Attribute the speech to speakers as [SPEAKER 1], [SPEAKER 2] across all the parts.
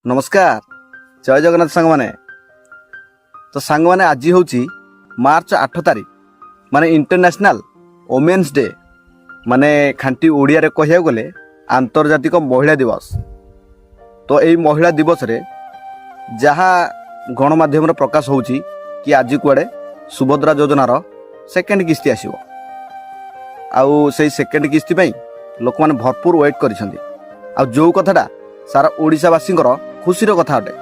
[SPEAKER 1] नमस्कार जय जगन्नाथ सांग माने। तो सांग माने आज हूँ मार्च 8 तारीख माने इंटरनेशनल वोमेन्स डे माने खांटी ओडिया रे कहिया गले आंतर्जातिक महिला दिवस। तो यही महिला दिवस रे जहाँ गणमाध्यम रे प्रकाश होउची कि आज कुआडे सुभद्रा योजनार सेकेंड किस्ती आसीबो आउ से सेकेंड किस्ती पई लोक माने भरपूर वेट करिसंदी। आ जो कथाटा सारा ओडिशावासी खुशीर कथा अटे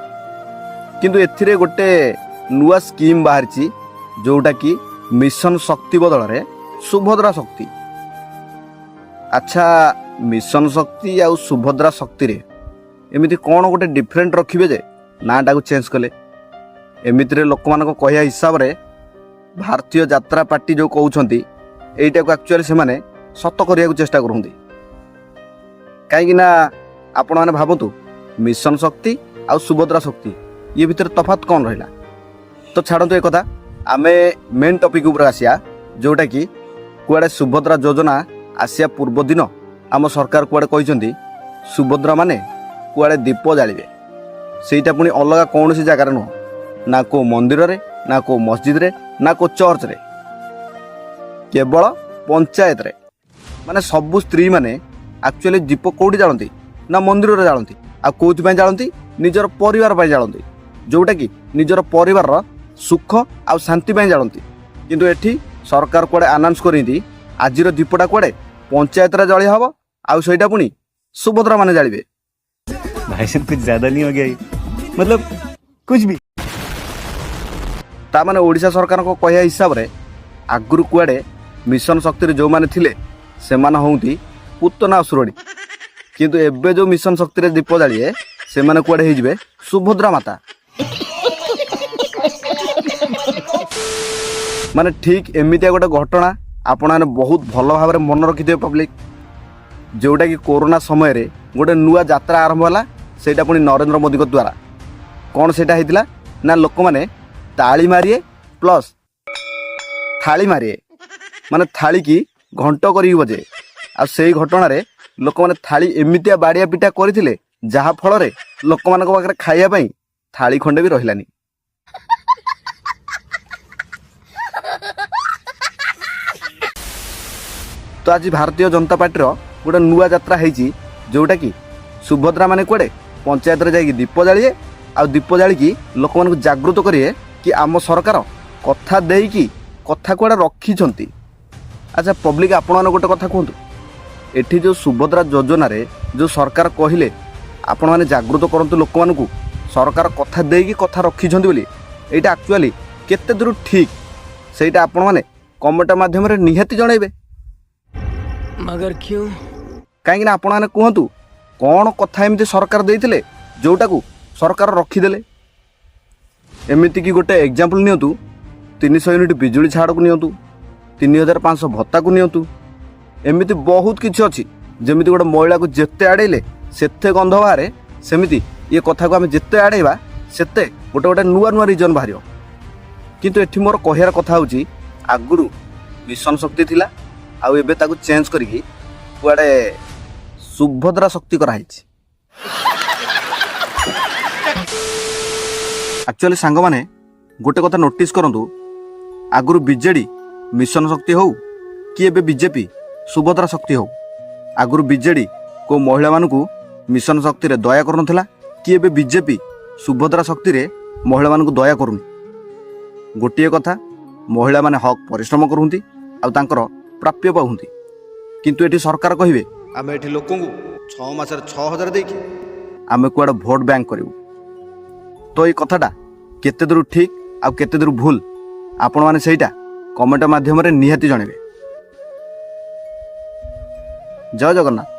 [SPEAKER 1] किंतु एथिरे गोटे नुआ स्कीम बाहरी जोटा कि मिशन शक्ति बदल रे सुभद्रा शक्ति। अच्छा मिशन शक्ति आ सुभद्रा शक्ति रे एमिति कौन गोटे डिफरेंट रखिबे जे नाटा को चेंज कले। एमिति लोक मान कहया हिसाब रे भारतीय यात्रा पार्टी जो कहउछंती एइटा को एक्चुअली से माने सत करिया को चेष्टा करउंदी। काहेकि ना आपण माने भाबतु मिशन शक्ति आउ सुभद्रा शक्ति ये भितर तफात कौन रहा। तो छाड़ू एक कथा आमे मेन टॉपिक ऊपर आसिया जोटा कि कुआडे सुभद्रा योजना आसिया पूर्व दिन आम सरकार कुआडे कहते सुभद्रा माने कुआडे दीप जालिबे सेटा पुणी अलग कौन सी जगार नुह ना को मंदिर रे ना को मस्जिद रे ना को चर्च रे केवल पंचायत रे माने सबु स्त्री माने एक्चुअली दीप कौटी जालती ना मंदिर रे जालती आ कौथि जालती निजर परिवार जालती जोटा कि निजर परिवार सुख आ शांति जालती। किंतु एठी सरकार कुआडे अनाउंस करिंदी आजिर दीपटा कुआडे पंचायत रे जळी हबो आ सेटा पुणी सुभद्रा माने जालिबे।
[SPEAKER 2] भाई साहब कुछ ज्यादा नहीं हो गया ये? मतलब कुछ भी
[SPEAKER 1] ता माने ओडिशा सरकार को कहया हिसाब रे आगुरु कुआडे मिशन शक्ति रे जो माने थिले से माने होंती पुतना असुरडी किंतु एबे जो मिशन शक्ति रे दीप जालिए से माने कुआडे हे जिवे सुभद्रा माता। माने ठीक एमितिया गोटे घटना आपण माने बहुत भल भाव में मन रखिथे पब्लिक जोटा कि कोरोना समय रे गोटे नुआ यात्रा आरंभ होला सेटा पुणी नरेंद्र मोदी द्वारा कौन सेटा हेतिला ना लोक माने ताली मारिए प्लस थाली मारिए माने थाली की घंट करी बजे आ सेई घटना रे लोक माने थाली एमितिया बाड़िया पिटा करथिले जहा फल रे लोक मानक पाखरे खाइया पई थाली खंडे भी रहिलानी। तो आज भारतीय जनता पार्टी गोटे नुआ यात्रा है जोटा कि सुभद्रा माने कुआडे पंचायत रे जाई दीप जालिए आ दीप जाली लोक मानक जागृत करिए कि आम सरकार कथा देकी कथा कुआडे रखिछंती। अच्छा पब्लिक आपण माने गोटे कथा कहतु एठी जो सुभद्रा योजना रे जो सरकार कहिले आपण माने जागृत करंतु लोक मानकु सरकार कथा देकी कथा रखिछंती बोली एटा एक्चुअली केते दूर ठीक सेटा आपण माने कमेंट माध्यम रे निहाती जणाइबे।
[SPEAKER 2] मगर क्यों
[SPEAKER 1] कहीं ना आपण माने कहतु कौन कथा एमती सरकार देइथिले जोटा को सरकार रखिदेले। एमिति कि गोटे एग्जांपल नियंतु 300 यूनिट बिजुली छाड़ को नियंतु 3500 भत्ता को नियंतु एमिति बहुत किछि अछि जेमिति गोटे महिला को जेते आड़ेले सेते गंध बाहरे सेमिति ये कथा को आम जेते आड़ेबा सेते गोटे गोटे नुआ नुआ रिजन बाहर। किंतु एठी मोर कहियार कथा होची आगुरु मिशन शक्ति थिला आउ एबे ताकू चेंज करिकी कुआडे सुभद्रा शक्ति कराइछि। एक्चुअली सांग माने गोटे कथा नोटिस करंतु आगुरु बीजेडी मिशन शक्ति हो कि एबे बीजेपी सुभद्रा शक्ति हो आगुरु बीजेडी को महिला मानकू मिशन शक्ति रे दया करनथला कि एबे बीजेपी सुभद्रा शक्ति रे महिला मानकू दया करूनी। गोटिए कथा महिला माने हक परिश्रम करूंती आ तांकर प्राप्य पाउंती किंतु एठी सरकार कहिबे आमे एठी लोकंकू 6 मासर 6000 देकी आमे कुआडे भोट बैंक करिवु। तो ये कथाटा केते दूर ठीक आ केते दूर भूल आपण माने सेटा कमेंट माध्यम रे निहाती जणेबे। जय जगन्नाथ।